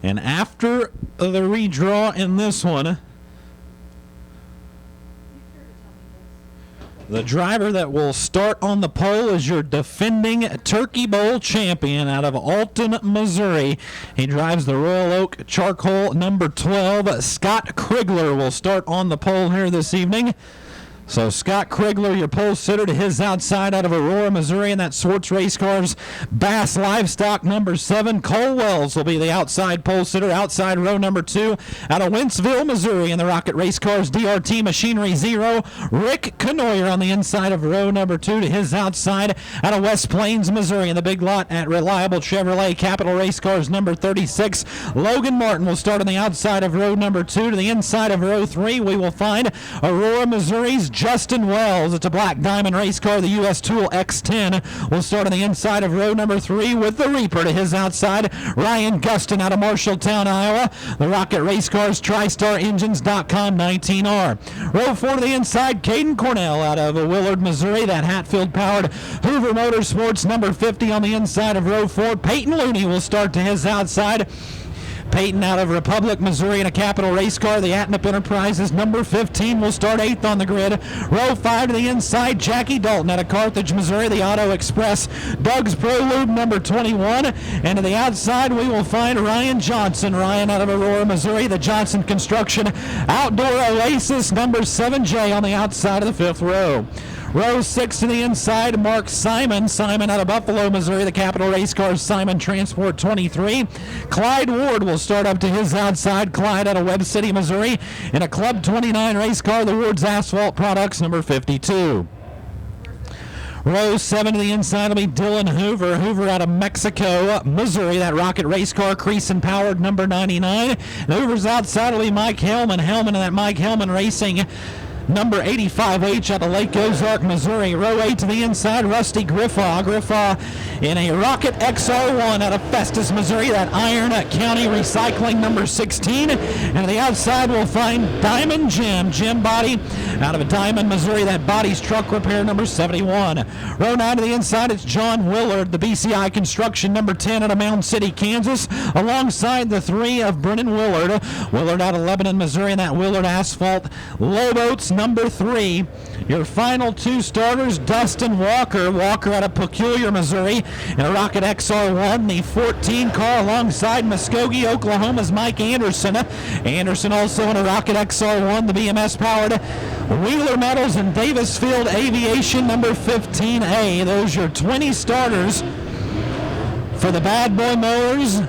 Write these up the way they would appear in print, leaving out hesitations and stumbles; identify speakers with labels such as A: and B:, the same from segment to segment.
A: And after the redraw in this one, the driver that will start on the pole is your defending Turkey Bowl champion out of Alton, Missouri. He drives the Royal Oak Charcoal number 12. Scott Krigler will start on the pole here this evening. So Scott Krigler, your pole sitter, to his outside out of Aurora, Missouri, and that Swartz Race Cars Bass Livestock number 7. Cole Wells will be the outside pole sitter, outside row number 2 out of Wentzville, Missouri, in the Rocket Race Cars DRT Machinery 0. Rick Canoyer on the inside of row number 2 to his outside out of West Plains, Missouri, in the big lot at Reliable Chevrolet Capital Race Cars number 36. Logan Martin will start on the outside of row number 2 to the inside of row 3. We will find Aurora, Missouri's Justin Wells. It's a black diamond race car. The U.S. Tool X10 will start on the inside of row number 3 with the Reaper to his outside. Ryan Gustin out of Marshalltown, Iowa. The Rocket Race Cars TriStarEngines.com 19R. Row 4 to the inside, Caden Cornell out of Willard, Missouri. That Hatfield-powered Hoover Motorsports number 50 on the inside of row 4. Peyton Looney will start to his outside. Peyton out of Republic, Missouri, in a Capital Race Car. The Atnip Enterprises number 15 will start 8th on the grid. Row 5 to the inside, Jackie Dalton out of Carthage, Missouri, the Auto Express Doug's Prolube number 21. And to the outside, we will find Ryan Johnson. Ryan out of Aurora, Missouri, the Johnson Construction Outdoor Oasis number 7J on the outside of the 5th row. Row 6 to the inside, Mark Simon. Simon out of Buffalo, Missouri, the Capital Race Cars Simon Transport 23. Clyde Ward will start up to his outside. Clyde out of Webb City, Missouri, in a Club 29 race car, the Ward's Asphalt Products number 52. Row 7 to the inside will be Dylan Hoover. Hoover out of Mexico, Missouri, that Rocket Race Car Creason powered number 99. And Hoover's outside will be Mike Hellman. Hellman in that Mike Hellman Racing number 85H out of Lake Ozark, Missouri. Row 8 to the inside, Rusty Griffaw. Griffaw in a Rocket XR1 out of Festus, Missouri, that Iron County Recycling number 16. And to the outside, we'll find Diamond Jim. Jim Body out of Diamond, Missouri, that Body's Truck Repair number 71. Row 9 to the inside, it's John Willard, the BCI Construction number 10 out of Mound City, Kansas, alongside the 3 of Brennan Willard. Willard out of Lebanon, Missouri, and that Willard Asphalt Lowboats number 3. Your final 2 starters, Dustin Walker. Walker out of Peculiar, Missouri, in a Rocket XR1, the 14 car, alongside Muskogee, Oklahoma's Mike Anderson. Anderson also in a Rocket XR1, the BMS-powered Wheeler Metals and Davisfield Aviation number 15A. Those are your 20 starters for the Bad Boy Mowers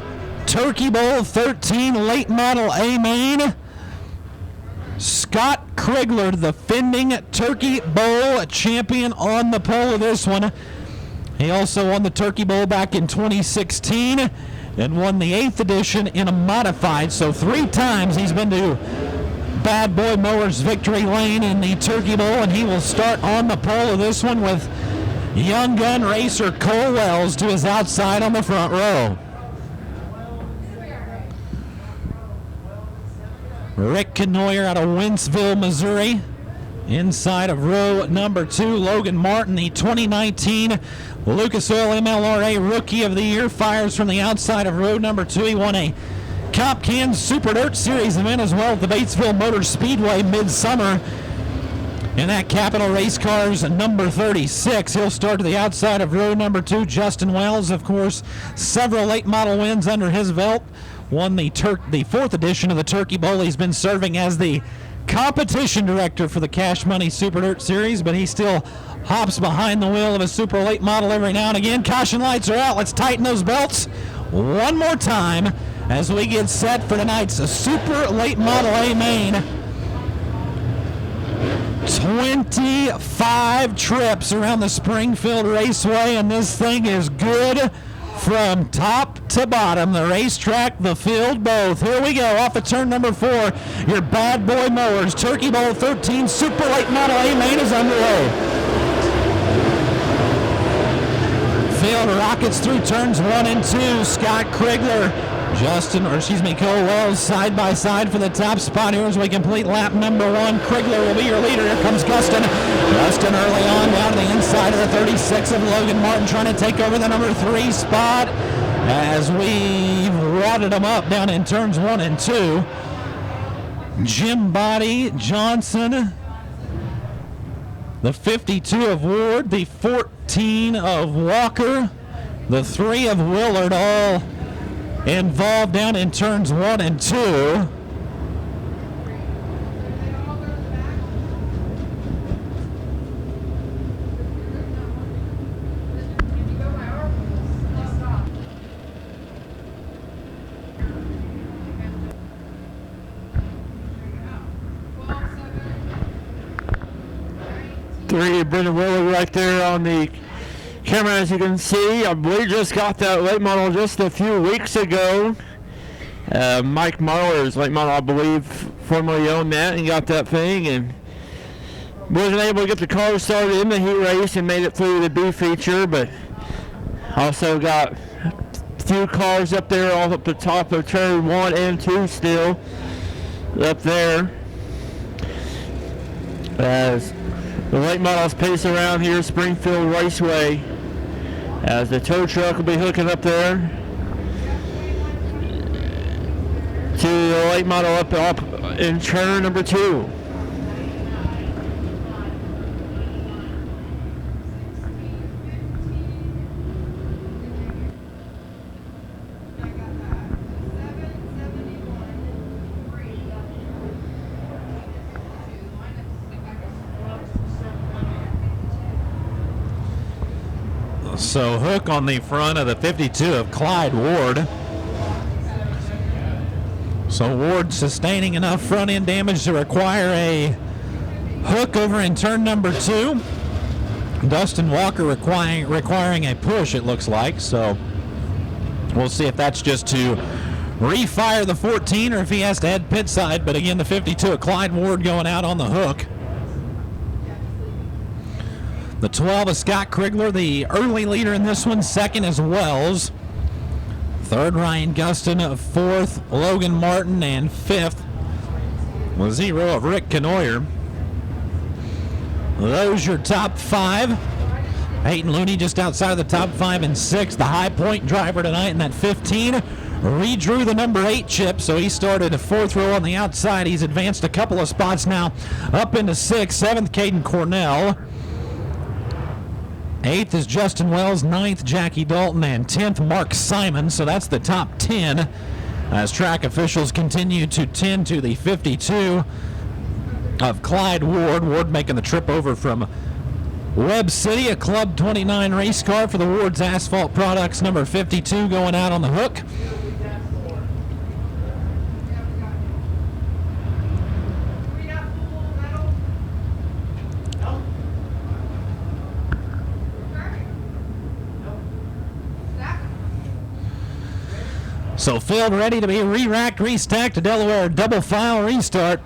A: Turkey Bowl 13 late model A main. Scott Krigler, the defending Turkey Bowl champion, on the pole of this one. He also won the Turkey Bowl back in 2016 and won the 8th edition in a modified. So 3 times he's been to Bad Boy Mowers victory lane in the Turkey Bowl, and he will start on the pole of this one with young gun racer Cole Wells to his outside on the front row. Rick Canoyer out of Wentzville, Missouri. Inside of row number 2, Logan Martin, the 2019 Lucas Oil MLRA Rookie of the Year, fires from the outside of row number 2. He won a Comp Can Super Dirt Series event as well at the Batesville Motor Speedway midsummer in that Capital Race Cars number 36. He'll start to the outside of row number 2. Justin Wells, of course, several late model wins under his belt. Won the 4th edition of the Turkey Bowl. He's been serving as the competition director for the Cash Money Super Dirt Series, but he still hops behind the wheel of a super late model every now and again. Caution lights are out. Let's tighten those belts one more time as we get set for tonight's super late model A main. 25 trips around the Springfield Raceway, and this thing is good from top to bottom. The racetrack, the field, both. Here we go, off of turn number 4. Your Bad Boy Mowers Turkey Bowl 13 Super Late Model A main is underway. Field rockets through turns 1 and 2. Scott Krigler, Cole Wells side by side for the top spot here as we complete lap number 1. Krigler will be your leader. Here comes Gustin. Gustin early on down to the inside of the 36 of Logan Martin, trying to take over the number 3 spot. as we've wadded them up down in turns 1 and 2. Jim Body, Johnson, the 52 of Ward, the 14 of Walker, the 3 of Willard, all involved down in turns 1 and 2.
B: Three, Brendan Willard right there on the camera, as you can see. I believe just got that late model just a few weeks ago. Mike Mowers, late model, I believe, formerly owned that and got that thing, and wasn't able to get the car started in the heat race and made it through the B feature, but also got a few cars up there all up the top of turn 1 and 2 still up there. As the late models pace around here, Springfield Raceway, as the tow truck will be hooking up there to the late model up in turn number 2.
A: So hook on the front of the 52 of Clyde Ward. So Ward sustaining enough front end damage to require a hook over in turn number 2. Dustin Walker requiring a push, it looks like. So we'll see if that's just to refire the 14 or if he has to head pit side. But again, the 52 of Clyde Ward going out on the hook. The 12 of Scott Krigler, the early leader in this one. Second is Wells. Third, Ryan Guston. Fourth, Logan Martin. And fifth, the 0 of Rick Canoyer. Those your top 5. Peyton Looney just outside of the top 5 and 6. The high point driver tonight in that 15. Redrew the number 8 chip, so he started a 4th row on the outside. He's advanced a couple of spots now up into 6th. 7th, Caden Cornell. 8th is Justin Wells, 9th Jackie Dalton, and 10th Mark Simon. So that's the top 10 as track officials continue to tend to the 52 of Clyde Ward. Ward making the trip over from Webb City, a Club 29 race car for the Ward's Asphalt Products, number 52 going out on the hook. So field ready to be re-racked, restacked, a Delaware double file restart.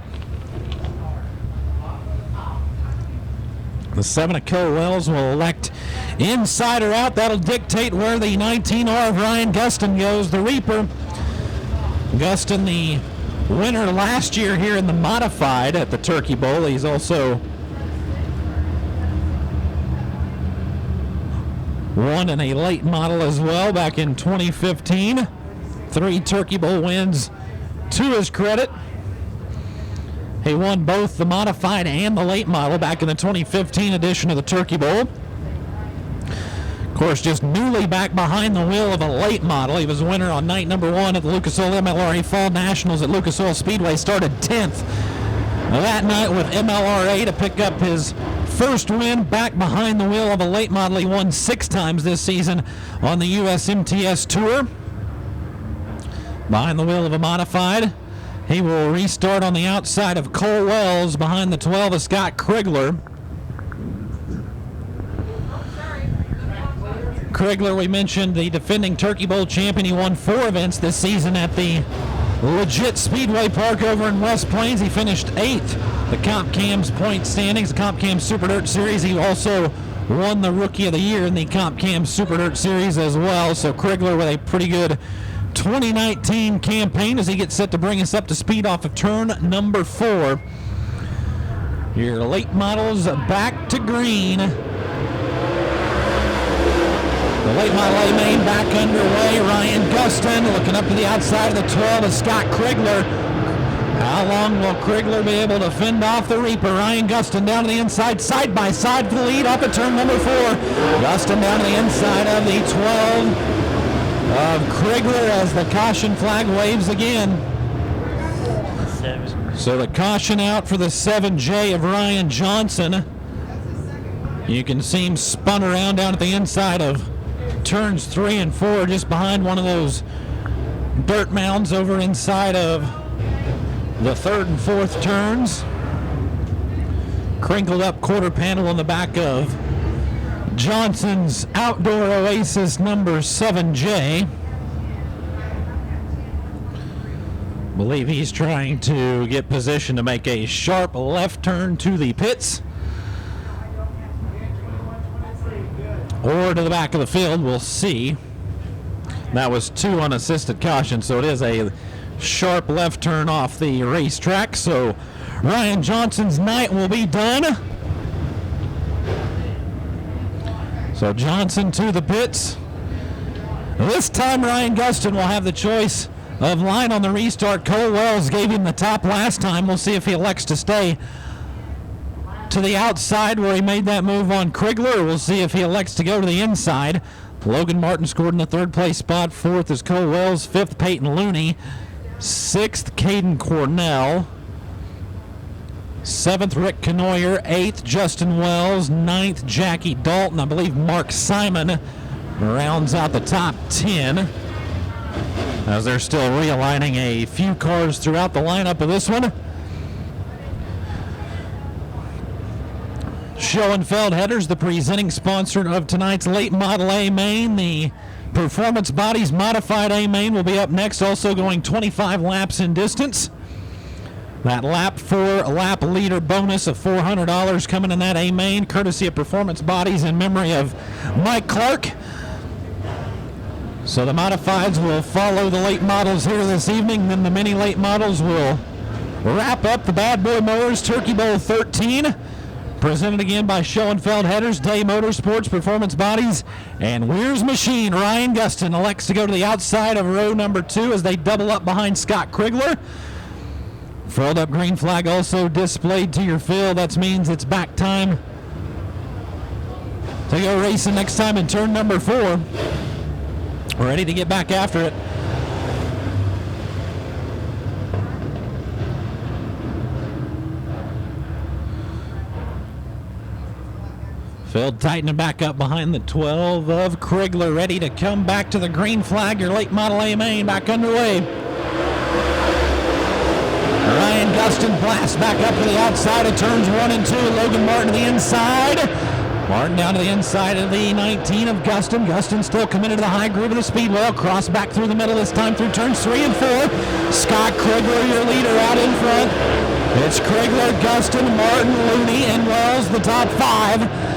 A: The 7 of Cole Wells will elect inside or out. That'll dictate where the 19R of Ryan Guston goes. The Reaper. Guston, the winner last year here in the Modified at the Turkey Bowl. He's also won in a late model as well back in 2015. 3 Turkey Bowl wins to his credit. He won both the Modified and the late model back in the 2015 edition of the Turkey Bowl. Of course, just newly back behind the wheel of a late model. He was a winner on night number 1 at the Lucas Oil MLRA Fall Nationals at Lucas Oil Speedway. Started 10th that night with MLRA to pick up his first win back behind the wheel of a late model. He won 6 times this season on the USMTS Tour. Behind the wheel of a Modified. He will restart on the outside of Cole Wells behind the 12 of Scott Krigler. Krigler, we mentioned, the defending Turkey Bowl champion. He won 4 events this season at the Legit Speedway Park over in West Plains. He finished 8th. The Comp Cam's point standings, the Comp Cam Super Dirt Series. He also won the Rookie of the Year in the Comp Cam Super Dirt Series as well. So Krigler with a pretty good 2019 campaign as he gets set to bring us up to speed off of turn number 4. Your late models back to green. The Late Model A main back underway. Ryan Gustin looking up to the outside of the 12 of Scott Krigler. How long will Krigler be able to fend off the Reaper? Ryan Gustin down to the inside, side by side for the lead off at turn number 4. Gustin down to the inside of the 12 of Krigler as the caution flag waves again. So the caution out for the 7J of Ryan Johnson. You can see him spun around down at the inside of turns 3 and 4, just behind one of those dirt mounds over inside of the 3rd and 4th turns. Crinkled up quarter panel on the back of Johnson's Outdoor Oasis number 7J. Believe he's trying to get position to make a sharp left turn to the pits or to the back of the field. We'll see. That was 2 unassisted caution, so it is a sharp left turn off the racetrack. So Ryan Johnson's night will be done. So Johnson to the pits. This time Ryan Gustin will have the choice of line on the restart. Cole Wells gave him the top last time. We'll see if he elects to stay to the outside where he made that move on Krigler. We'll see if he elects to go to the inside. Logan Martin scored in the 3rd place spot. 4th is Cole Wells. 5th, Peyton Looney. 6th, Caden Cornell. 7th, Rick Canoyer. 8th, Justin Wells. 9th, Jackie Dalton. I believe Mark Simon rounds out the top 10. As they're still realigning a few cars throughout the lineup of this one. Schoenfeld Headers, the presenting sponsor of tonight's Late Model A main. The Performance Bodies Modified A main will be up next, also going 25 laps in distance. That lap 4 lap leader bonus of $400 coming in that A main, courtesy of Performance Bodies in memory of Mike Clark. So the Modifieds will follow the late models here this evening. Then the mini late models will wrap up the Bad Boy Mowers Turkey Bowl 13. Presented again by Schoenfeld Headers, Day Motorsports, Performance Bodies, and Weir's Machine. Ryan Gustin elects to go to the outside of row number 2 as they double up behind Scott Krigler. Furled up green flag also displayed to your field. That means it's back time to go racing next time in turn number 4. We're ready to get back after it. Field tightening back up behind the 12 of Krigler, ready to come back to the green flag. Your late model A main back underway. Ryan Gustin blasts back up to the outside of turns 1 and 2. Logan Martin to the inside. Martin down to the inside of the 19 of Gustin. Gustin still committed to the high groove of the speedway. Cross back through the middle, this time through turns 3 and 4. Scott Krigler, your leader, out in front. It's Krigler, Gustin, Martin, Looney, and Wells, the top 5.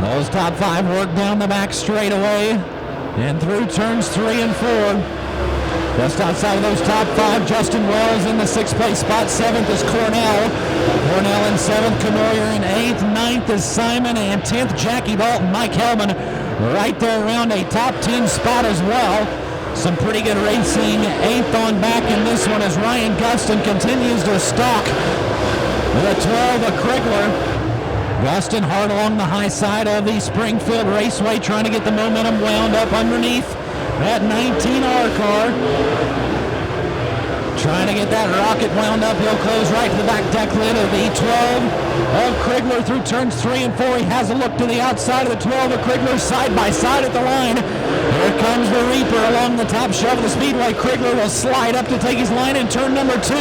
A: Those top 5 work down the back straightaway and through turns 3 and 4. Just outside of those top 5, Justin Wells in the 6th place spot. 7th is Cornell. Cornell in 7th, Canoyer in 8th. 9th is Simon, and 10th, Jackie Dalton. Mike Hellman right there around a top 10 spot as well. Some pretty good racing. 8th on back in this one as Ryan Gustin continues to stalk the 12 of Krigler. Gustin hard along the high side of the Springfield Raceway, trying to get the momentum wound up underneath that 19R car. Trying to get that rocket wound up. He'll close right to the back deck lid of the 12 of Krigler through turns 3 and 4. He has a look to the outside of the 12 of Krigler, side by side at the line. Here comes the Reaper along the top shelf of the speedway. Krigler will slide up to take his line in turn number 2.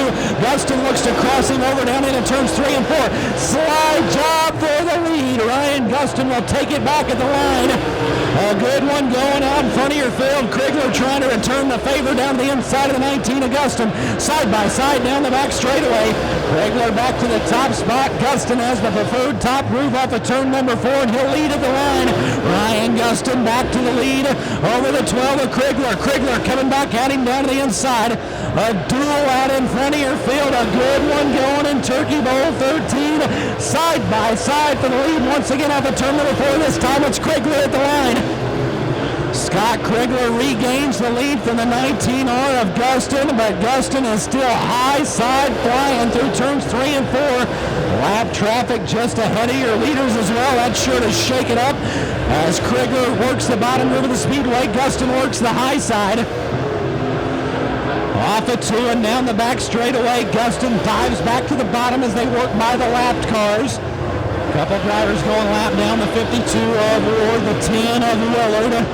A: Gustin looks to cross him over down into turns 3 and 4. Slide job for the lead. Ryan Gustin will take it back at the line. A good one going out in front of your field. Krigler trying to return the favor down to the inside of the 19 of Gustin. Side by side down the back straightaway. Krigler back to the top spot. Gustin has the preferred top roof off of turn number 4, and he'll lead at the line. Ryan Gustin back to the lead over the 12 of Krigler. Krigler coming back at him down to the inside. A duel out in front of your field. A good one going in Turkey Bowl 13. Side by side for the lead once again off of turn number 4. This time it's Krigler at the line. Scott Krigler regains the lead from the 19R of Gustin, but Gustin is still high side flying through turns 3 and 4. Lap traffic just ahead of your leaders as well. That's sure to shake it up as Krigler works the bottom groove of the speedway. Gustin works the high side. Off of 2 and down the back straightaway. Gustin dives back to the bottom as they work by the lapped cars. Couple drivers going lap down the 52 of Ward, the 10 of Willard.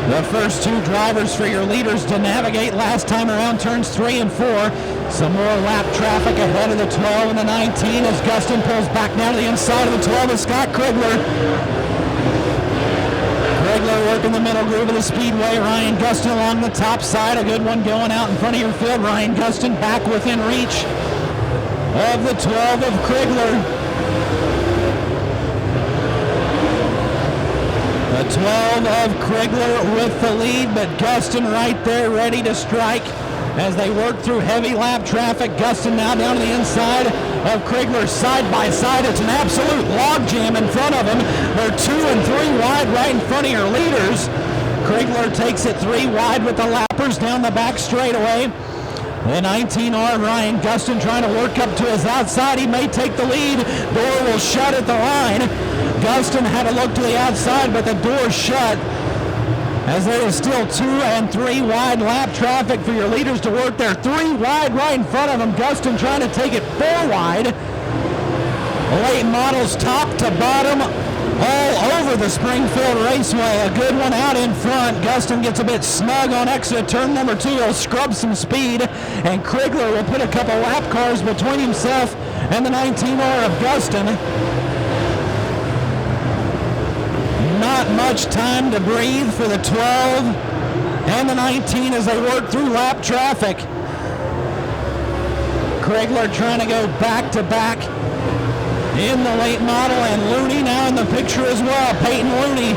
A: The first 2 drivers for your leaders to navigate last time around turns 3 and 4. Some more lap traffic ahead of the 12 and the 19 as Gustin pulls back down to the inside of the 12 of Scott Krigler. Krigler working the middle groove of the speedway. Ryan Gustin along the top side. A good one going out in front of your field. Ryan Gustin back within reach of the 12 of Krigler. The 12 of Krigler with the lead, but Gustin right there ready to strike as they work through heavy lap traffic. Gustin now down to the inside of Krigler side by side. It's an absolute logjam in front of him. They're 2 and 3 wide right in front of your leaders. Krigler takes it 3 wide with the lappers down the back straightaway. The 19R Ryan Gustin trying to work up to his outside. He may take the lead. Door will shut at the line. Gustin had to look to the outside, but the door shut as there is still 2 and 3 wide lap traffic for your leaders to work there. 3 wide right in front of them. Gustin trying to take it 4 wide. Late models top to bottom all over the Springfield Raceway. A good one out in front. Gustin gets a bit snug on exit turn number 2. He'll scrub some speed, and Krigler will put a couple lap cars between himself and the 19R of Gustin. Not much time to breathe for the 12 and the 19 as they work through lap traffic. Krigler trying to go back to back in the late model, and Looney now in the picture as well. Peyton Looney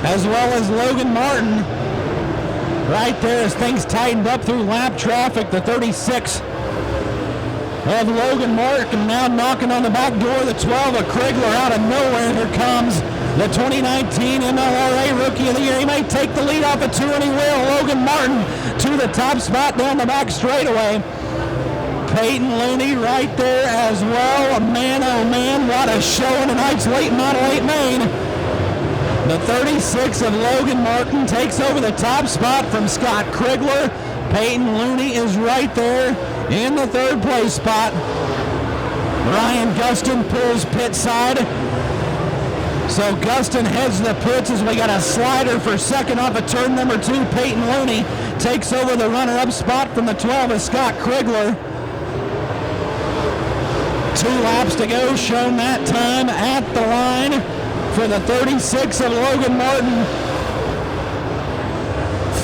A: as well as Logan Martin right there as things tightened up through lap traffic. The 36 of Logan Martin now knocking on the back door of the 12 of Krigler out of nowhere. Here comes the 2019 MLRA Rookie of the Year. He may take the lead off of 2, and he will. Logan Martin to the top spot down the back straightaway. Peyton Looney right there as well. Man, oh man, what a show in tonight's late Model 8 main. The 36 of Logan Martin takes over the top spot from Scott Krigler. Peyton Looney is right there in the 3rd place spot. Ryan Gustin pulls pit side. So Gustin heads to the pits as we got a slider for second off of turn number 2. Peyton Looney takes over the runner-up spot from the 12 of Scott Krigler. 2 laps to go, shown that time at the line for the 36 of Logan Martin.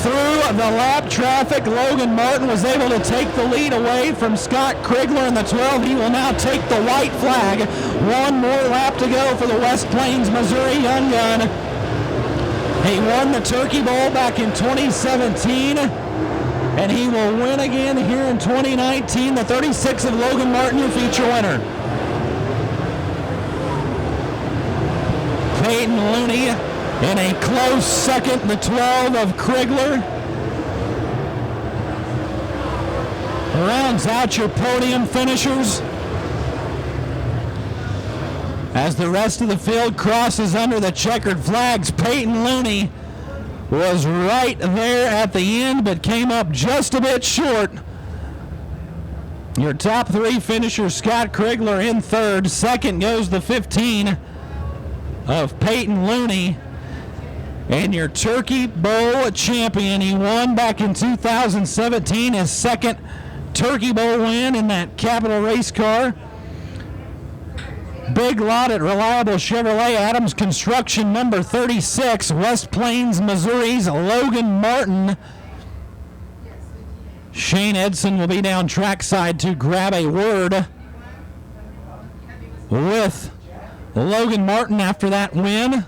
A: Through the lap traffic, Logan Martin was able to take the lead away from Scott Krigler in the 12. He will now take the white flag. 1 more lap to go for the West Plains, Missouri Young Gun. He won the Turkey Bowl back in 2017, and he will win again here in 2019. The 36 of Logan Martin, your feature winner. Peyton Looney in a close second, the 12 of Krigler. Rounds out your podium finishers as the rest of the field crosses under the checkered flags. Peyton Looney was right there at the end, but came up just a bit short. Your top 3 finishers, Scott Krigler in 3rd. Second goes the 15 of Peyton Looney. And your Turkey Bowl champion, he won back in 2017, his 2nd Turkey Bowl win in that Capital race car. Big lot at Reliable Chevrolet, Adams Construction, number 36, West Plains, Missouri's Logan Martin. Shane Edson will be down trackside to grab a word with Logan Martin after that win.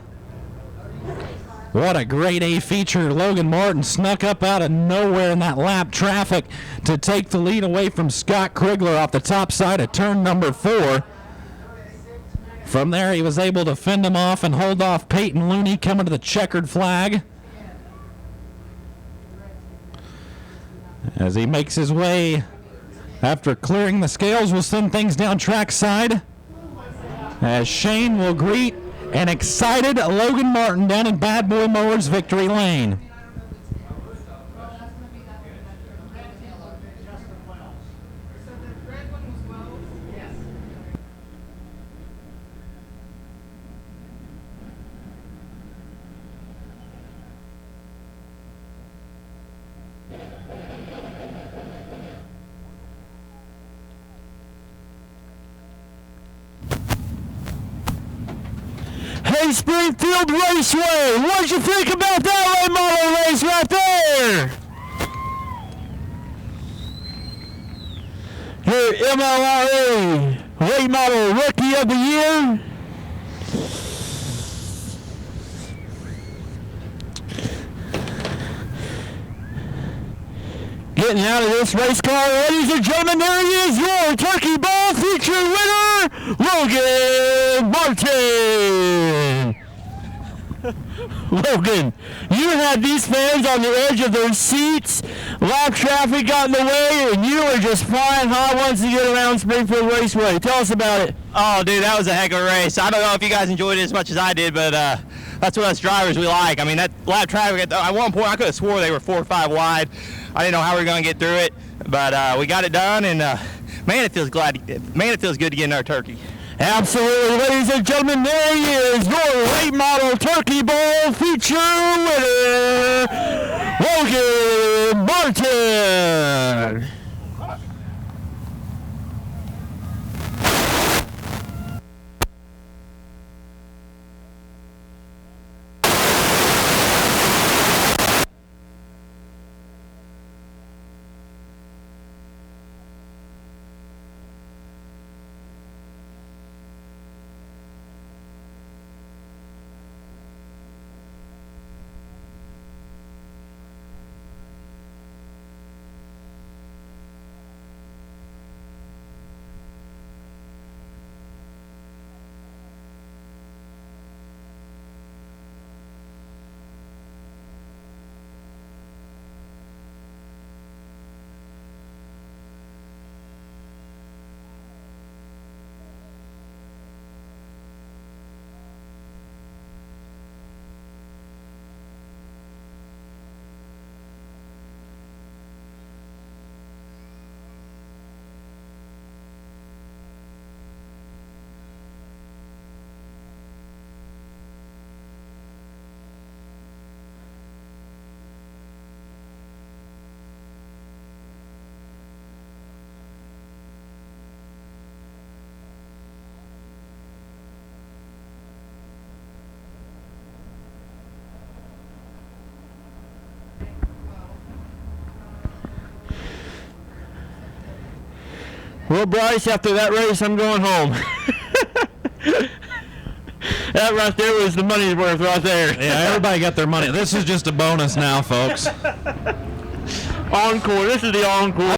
A: What a great A feature. Logan Martin snuck up out of nowhere in that lap traffic to take the lead away from Scott Krigler off the top side of turn number 4. From there, he was able to fend him off and hold off Peyton Looney coming to the checkered flag. As he makes his way after clearing the scales, we'll send things down trackside as Shane will greet an excited Logan Martin down in Bad Boy Mowers victory lane.
B: Hey, Springfield Raceway, what'd you think about that late model race right there? Your MLRA late model rookie of the year. Getting out of this race car, ladies and gentlemen, there he is, your Turkey Bowl feature winner, Logan Martin. Logan, you had these fans on the edge of their seats, lap traffic got in the way, and you were just flying high once you get around Springfield Raceway. Tell us about it.
C: Oh, dude, that was a heck of a race. I don't know if you guys enjoyed it as much as I did, but that's what us drivers we like. I mean, that lap traffic, at one point, I could have swore they were 4 or 5 wide. I didn't know how we were going to get through it, but we got it done, and man, it feels good to get in our turkey.
B: Absolutely, ladies and gentlemen, there he is, your late model Turkey Bowl feature winner, Logan Martin. Well, Bryce, after that race, I'm going home. That right there was the money's worth right there.
A: Yeah, everybody got their money. This is just a bonus now, folks.
B: Encore. This is the encore.